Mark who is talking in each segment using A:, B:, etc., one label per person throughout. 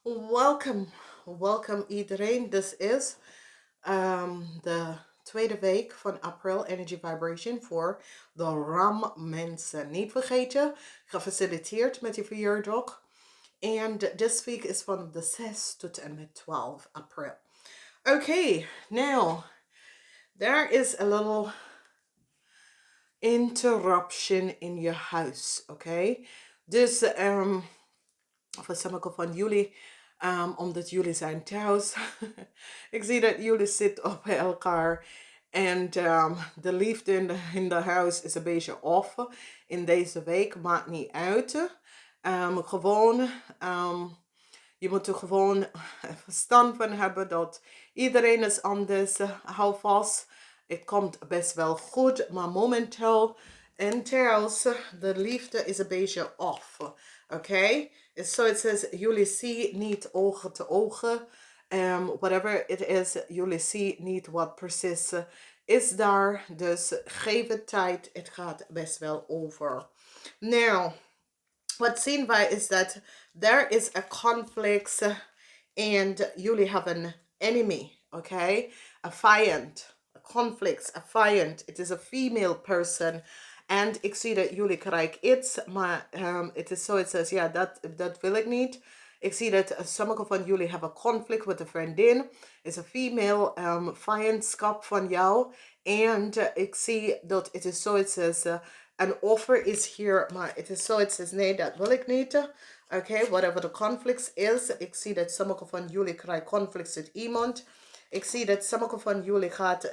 A: Welcome iedereen. This is de tweede week van april Energy Vibration voor de RAM mensen. Niet vergeten, gefaciliteerd met je verjaardag. And this week is from the 6 tot en met 12 april. Okay, now there is a little interruption in your house, okay? Dus voor sommigen van jullie, omdat jullie zijn thuis. Ik zie dat jullie zitten op elkaar. En de liefde in de huis is een beetje off in deze week. Maakt niet uit. Gewoon, je moet er gewoon verstand van hebben dat iedereen is anders. Hou vast. Het komt best wel goed. Maar momenteel in thuis, de liefde is een beetje off. Oké? So it says, jullie zien niet ogen te ogen. Whatever it is, jullie zien niet wat precies is daar. Dus geef het tijd. Het gaat best wel over. Now, wat zien wij is dat there is a conflict and jullie have an enemy. Okay? A vijand. A conflict. A vijand. It is a female person. En ik zie dat jullie krijgen iets, maar het is zo, het says, ja, dat wil ik niet. Ik zie dat sommige van jullie hebben conflict met een vriendin. Is een female vijandschap van jou. En ik zie dat het is zo, het says, een offer is hier, maar het is zo, het says, nee, dat wil ik niet. Oké, whatever the conflict is. Ik zie dat sommige van jullie krijgen conflicts met iemand. Ik zie dat sommige van jullie gaat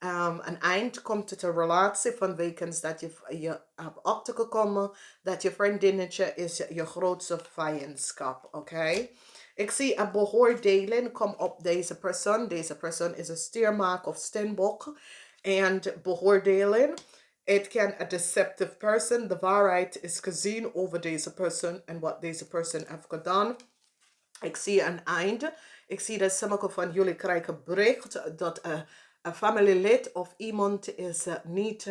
A: een eind komt tot een relatie vanwege dat je hebt achtergekomen dat je vriendinnetje is je grootste vijandschap, oké? Ik zie een beoordeling kom op deze persoon. Deze persoon is een stiermaak of steenbok. En beoordeling, het kan een deceptive person. De waarheid is gezien over deze persoon en wat deze persoon heeft gedaan. Ik zie een einde. Ik zie dat sommige van jullie krijgen bericht dat een familielid of iemand is niet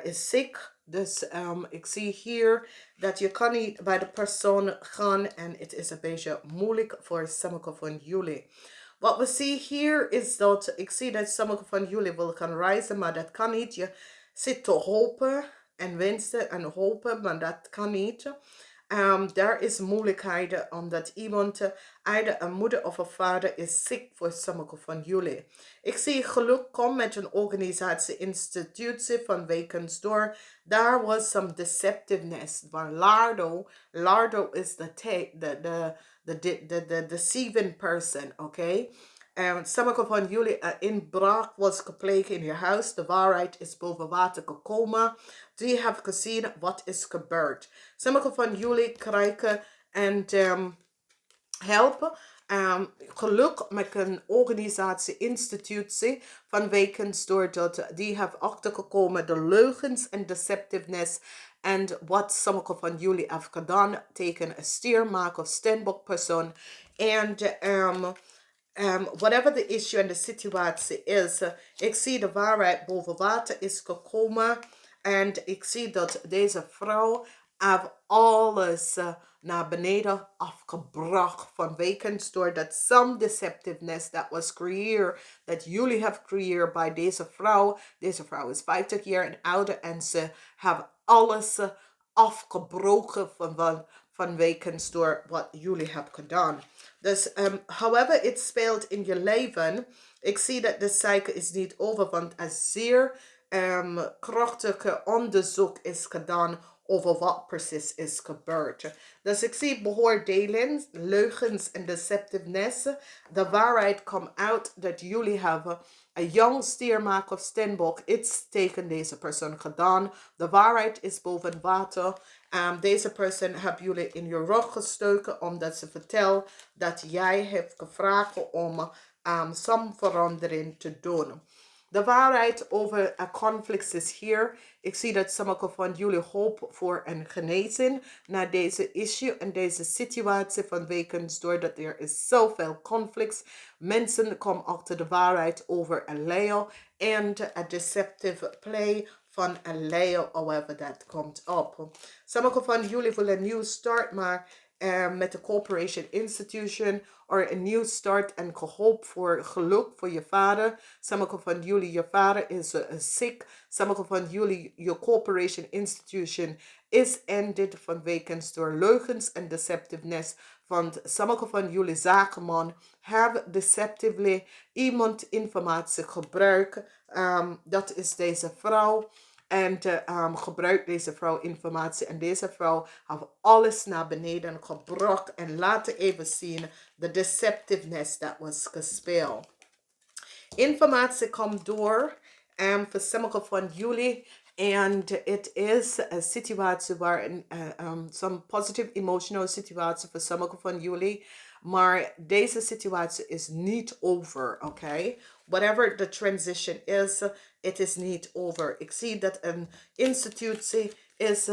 A: is ziek. Dus ik zie hier dat je kan niet bij de persoon gaan en het is een beetje moeilijk voor sommige van jullie. Wat we zien hier is dat ik zie dat sommige van jullie willen gaan reizen, maar dat kan niet. Je zit te hopen en wensen en hopen, maar dat kan niet. Daar is moeilijkheden omdat iemand, either een moeder of een vader, is ziek voor sommige van jullie. Ik zie geluk komen met een organisatie, institutie van wekens door. Daar was some deceptiveness. Maar Lardo is the deceiving person, okay? Sommige van jullie inbraak was gepleegd in je huis. De waarheid is boven water gekomen. Die hebben gezien wat is gebeurd. Sommige van jullie krijgen en helpen. Geluk met een organisatie, institutie vanwege doordat die hebben achtergekomen de leugens en deceptiveness en wat sommige van jullie hebben gedaan tegen een stiermaker of steenbok persoon. En whatever the issue en de situatie is, ik zie de waarheid boven water is gekomen. En ik zie dat deze vrouw heeft alles naar beneden afgebracht vanwege doordat some deceptiveness that was creëerd, dat jullie hebben gecreëerd bij deze vrouw. Deze vrouw is 50 jaar en ouder en ze hebben alles afgebroken vanwege door wat jullie hebben gedaan. Dus however het speelt in je leven, ik zie dat de cycle is niet over, want een zeer krachtige onderzoek is gedaan over wat precies is gebeurd. Dus ik zie beoordelingen, leugens en deceptiveness. De waarheid komt uit dat jullie hebben een jong stiermaker of steenbok iets tegen deze persoon gedaan. De waarheid is boven water. Deze persoon hebben jullie in je rug gestoken omdat ze vertelt dat jij hebt gevraagd om some verandering te doen. De waarheid over een conflict is hier. Ik zie dat sommige van jullie hoop voor een genezing naar deze issue en deze situatie vanwege doordat er is zoveel conflicts. Mensen komen achter de waarheid over een Leo en een deceptive play van een Leo, however dat komt op. Sommige van jullie willen een nieuw start, maar met de corporation institution or een nieuw start en hoop voor geluk voor je vader. Sommigen van jullie, je vader is sick. Sommigen van jullie, je corporation institution is ended vanwege door leugens en deceptiveness. Want sommige van jullie zakenman hebben deceptively iemand informatie gebruikt. Dat is deze vrouw. En gebruikt deze vrouw informatie. En deze vrouw heeft alles naar beneden gebracht. En laten even zien de deceptiveness dat was gespeeld. Informatie komt door voor sommige van jullie. En het is een situatie waar some positive emotional situatie voor sommige van jullie. Maar deze situatie is niet over, oké? Whatever the transition is, it is niet over. Ik zie dat een institutie is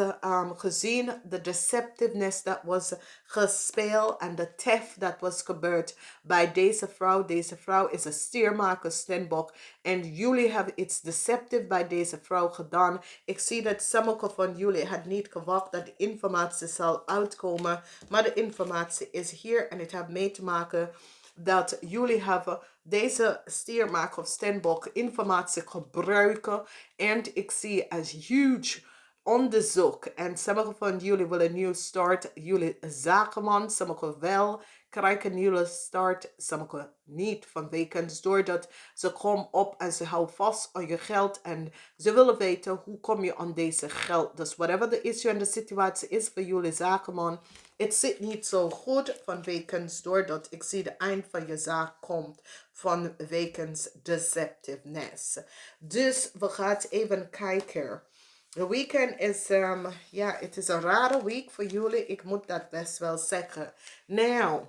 A: gezien de deceptiveness dat was gespeeld en de theft dat was gebeurd bij deze vrouw. Deze vrouw is een stiermaker, Stenbok. En jullie hebben iets deceptief bij deze vrouw gedaan. Ik zie dat sommige van jullie had niet gewacht dat de informatie zal uitkomen. Maar de informatie is hier en het heeft mee te maken dat jullie hebben deze stiermaker of Stenbok informatie gebruiken. En ik zie als huge onderzoek. En sommige van jullie willen een nieuw start. Jullie zakenman, sommigen wel krijgen een nieuwe start, sommigen niet. Vanwege doordat ze komen op en ze houden vast aan je geld. En ze willen weten hoe kom je aan deze geld. Dus whatever de issue en de situatie is voor jullie zakenman. Het zit niet zo goed vanwege doordat ik zie de eind van je zaak komt. Vanwege deceptiveness. Dus we gaan even kijken. De weekend is, het is een rare week voor jullie. Ik moet dat best wel zeggen. Nou,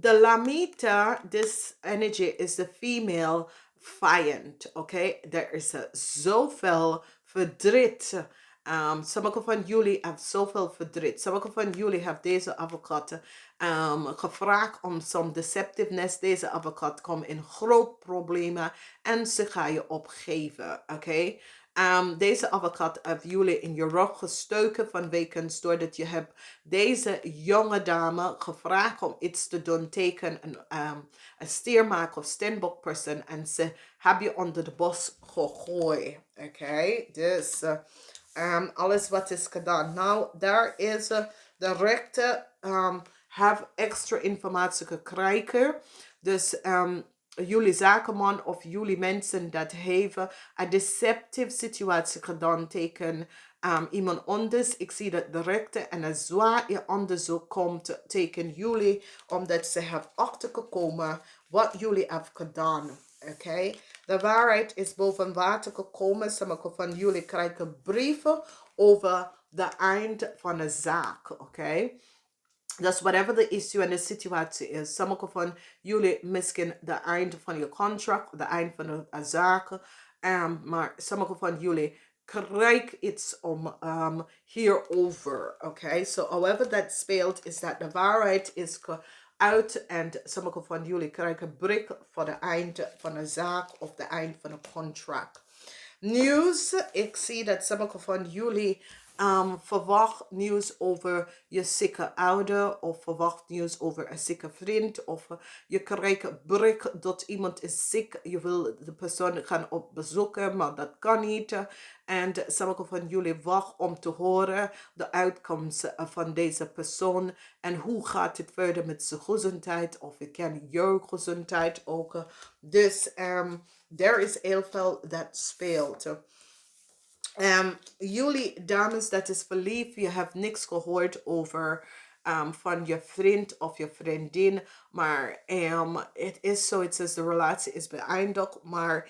A: the Lamita, this energy is the female vijand, oké? Er is zoveel verdriet. Sommige van jullie hebben zoveel verdriet. Sommige van jullie hebben deze advocaat gevraagd om some deceptiveness. Deze advocaat komt in groot problemen en ze gaan je opgeven, oké? Deze advocaat heeft jullie in je rug gestoken vanwege doordat je hebt deze jonge dame gevraagd om iets te doen tegen een stiermaker of stenbok person en ze hebben je onder de bos gegooid, oké? Dus alles wat is gedaan. Nou, daar is de rechter have extra informatie gekregen. Dus jullie zakenman of jullie mensen dat hebben een deceptive situatie gedaan tegen iemand anders. Ik zie dat de rechter en een zwaar onderzoek komt tegen jullie, omdat ze hebben achtergekomen wat jullie hebben gedaan. Oké, de waarheid is boven water gekomen. Sommige van jullie krijgen brieven over de eind van een zaak. Oké. Dus whatever the issue en de situatie is. Sommige van jullie misschien de eind van je contract, de eind van een zaak. Maar sommige van jullie krijgen iets om hierover. Oké, so however dat speelt, is dat de waarheid is uit en sommige van jullie krijgen brik voor de eind van een zaak of de eind van een contract. Nieuws. Ik zie dat sommige van jullie verwacht nieuws over je zieke ouder of verwacht nieuws over een zieke vriend of je krijgt bericht dat iemand is ziek. Je wil de persoon gaan op bezoeken, maar dat kan niet. En sommige van jullie wachten om te horen de uitkomst van deze persoon en hoe gaat het verder met zijn gezondheid of ik ken jouw gezondheid ook. Dus er is heel veel dat speelt. Jullie dames, dat is verliefd. Je hebt niks gehoord over van je vriend of je vriendin. Maar het is zoiets als de relatie is beëindigd. Maar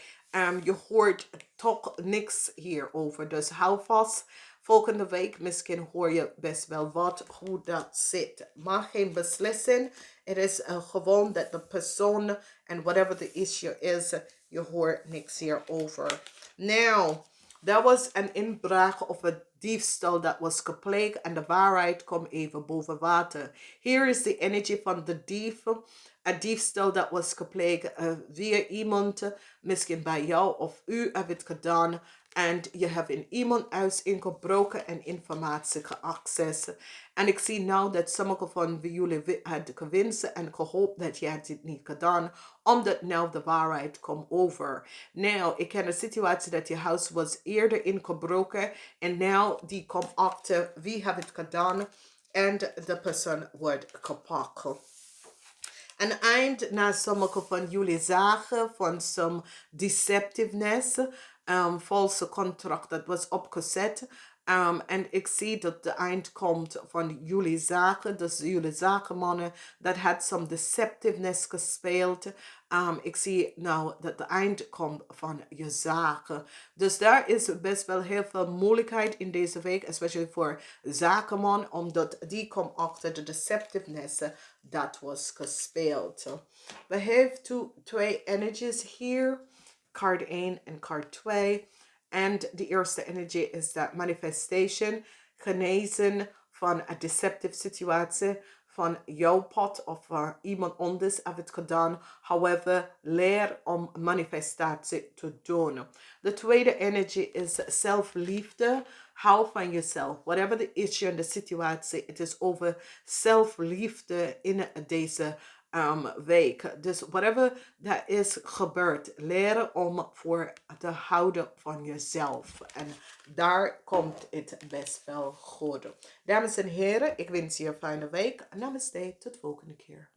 A: je hoort toch niks hierover. Dus hou vast. Volgende week misschien hoor je best wel wat, hoe dat zit. Maar geen beslissing. Het is gewoon dat de persoon en whatever the issue is, je hoort niks hierover. Nou, dat was een inbraak of een diefstal dat was gepleegd en de waarheid komt even boven water. Hier is de energie van de dief. een diefstal dat was gepleegd via iemand, misschien bij jou of u hebt het gedaan. En je hebt in iemand huis ingebroken en informatie geaccessed. En ik zie nou dat sommige van jullie hadden gewinst en gehoopt dat jij dit niet gedaan, omdat nou de waarheid komt over. Nou, ik ken een situatie dat je huis was eerder ingebroken en nou die komt achter wie heeft het gedaan en de persoon wordt gepakt. En eind na sommige van jullie zagen van some deceptiveness, valse contract dat was opgezet. En ik zie dat de eind komt van jullie zaken, dus jullie zakenmannen, dat had some deceptiveness gespeeld. Ik zie nou dat de eind komt van je zaken. Dus daar is best wel heel veel moeilijkheid in deze week, especially voor zakenman, omdat die komt achter de deceptiveness dat was gespeeld. We hebben twee energies hier, kaart 1 en kaart 2. En de eerste energie is dat manifestation, genezen van een deceptive situatie, van jouw pad of iemand anders heeft het gedaan. However, leer om manifestatie te doen. De tweede energie is zelfliefde. Hou van jezelf. Whatever the issue en de situatie, het is over zelfliefde in deze week. Dus whatever dat is gebeurd, leren om voor te houden van jezelf. En daar komt het best wel goed. Dames en heren, ik wens je een fijne week. Namaste, tot de volgende keer.